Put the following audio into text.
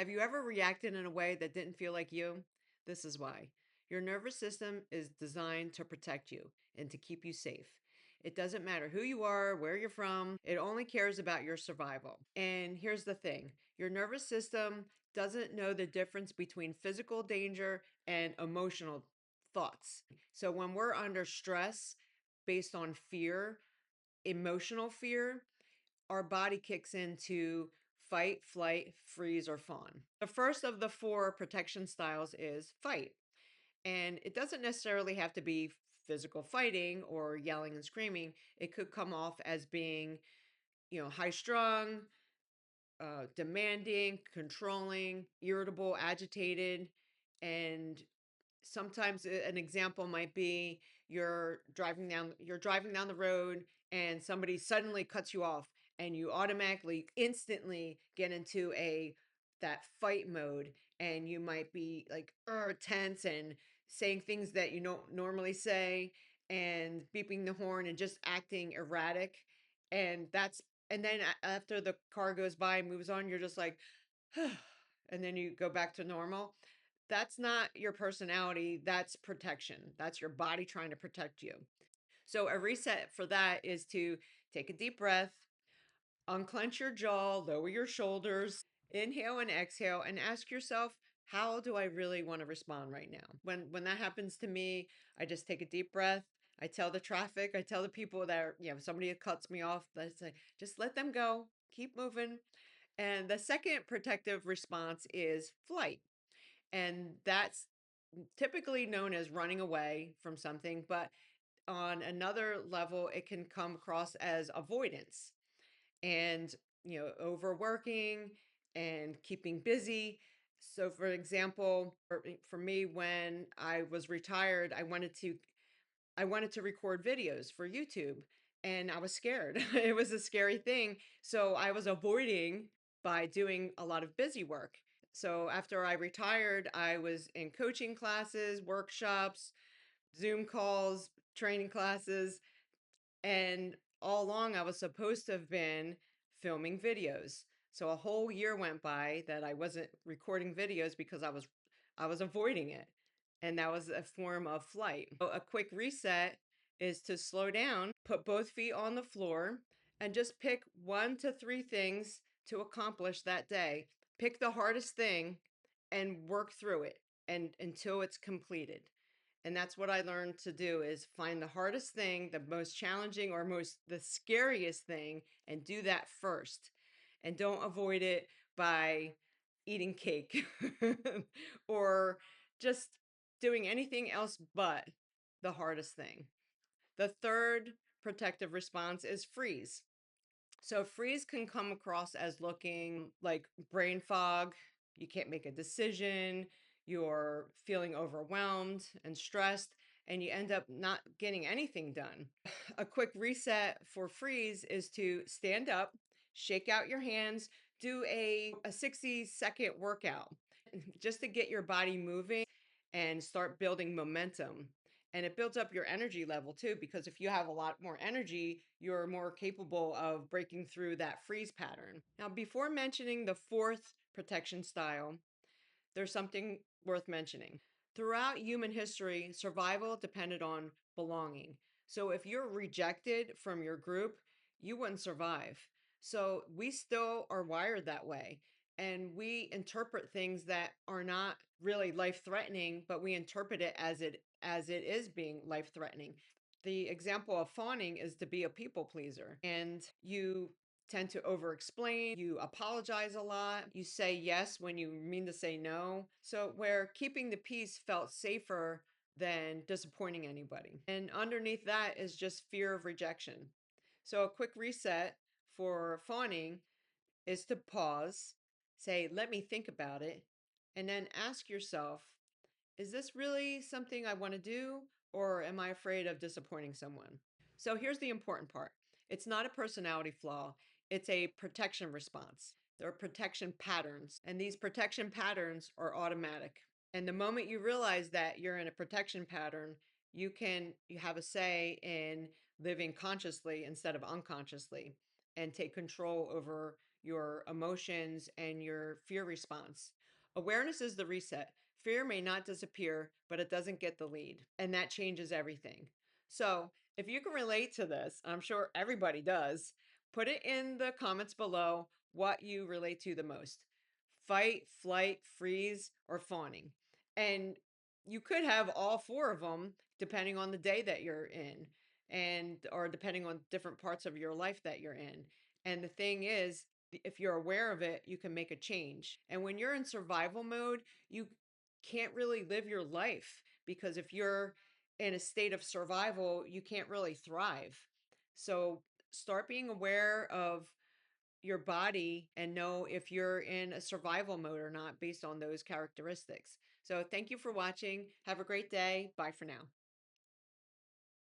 Have you ever reacted in a way that didn't feel like you? This is why. Your nervous system is designed to protect you and to keep you safe. It doesn't matter who you are, where you're from, it only cares about your survival. And here's the thing, your nervous system doesn't know the difference between physical danger and emotional thoughts. So when we're under stress based on fear, emotional fear, our body kicks into fight, flight, freeze, or fawn. The first of the four protection styles is fight. And it doesn't necessarily have to be physical fighting or yelling and screaming. It could come off as being, high strung, demanding, controlling, irritable, agitated, and sometimes an example might be you're driving down the road and somebody suddenly cuts you off and you automatically instantly get into a that fight mode, and you might be like tense and saying things that you don't normally say and beeping the horn and just acting erratic. And that's and then after the car goes by and moves on, you're just like and then you go back to normal. That's not your personality, that's protection. That's your body trying to protect you. So a reset for that is to take a deep breath, unclench your jaw, lower your shoulders, inhale and exhale, and ask yourself, how do I really want to respond right now? When that happens to me, I just take a deep breath. I tell the traffic, I tell the people that are, somebody cuts me off, I say, just let them go, keep moving. And the second protective response is flight. And that's typically known as running away from something, but on another level, it can come across as avoidance and, overworking and keeping busy. So, for example, for me, when I was retired, I wanted to record videos for YouTube, and I was scared. It was a scary thing. So I was avoiding by doing a lot of busy work. So after I retired, I was in coaching classes, workshops, Zoom calls, training classes, and all along I was supposed to have been filming videos. So a whole year went by that I wasn't recording videos because I was avoiding it. And that was a form of flight. So a quick reset is to slow down, put both feet on the floor, and just pick 1 to 3 things to accomplish that day. Pick the hardest thing and work through it and until it's completed. And that's what I learned to do, is find the hardest thing, the most challenging or the scariest thing, and do that first. And don't avoid it by eating cake or just doing anything else but the hardest thing. The third protective response is freeze. So freeze can come across as looking like brain fog. You can't make a decision. You're feeling overwhelmed and stressed, and you end up not getting anything done. A quick reset for freeze is to stand up, shake out your hands, do a 60-second workout just to get your body moving and start building momentum. And it builds up your energy level too, because if you have a lot more energy, you're more capable of breaking through that freeze pattern. Now, before mentioning the fourth protection style, there's something worth mentioning. Throughout human history, survival depended on belonging. So if you're rejected from your group, you wouldn't survive. So we still are wired that way. And we interpret things that are not really life threatening, but we interpret it as it is being life threatening. The example of fawning is to be a people pleaser, and you tend to over explain, you apologize a lot, you say yes when you mean to say no. So, where keeping the peace felt safer than disappointing anybody. And underneath that is just fear of rejection. So, a quick reset for fawning is to pause, say, let me think about it, and then ask yourself, is this really something I want to do, or am I afraid of disappointing someone? So here's the important part, it's not a personality flaw, it's a protection response. There are protection patterns, and these protection patterns are automatic. And the moment you realize that you're in a protection pattern, you have a say in living consciously instead of unconsciously, and take control over your emotions, and your fear response. Awareness is the reset. Fear may not disappear, but it doesn't get the lead, and that changes everything. So, if you can relate to this, I'm sure everybody does, put it in the comments below what you relate to the most: fight, flight, freeze, or fawning. And you could have all four of them depending on the day that you're in, and or depending on different parts of your life that you're in. And the thing is, if you're aware of it, you can make a change. And when you're in survival mode, you can't really live your life, because if you're in a state of survival, you can't really thrive. So start being aware of your body and know if you're in a survival mode or not based on those characteristics. So thank you for watching. Have a great day. Bye for now.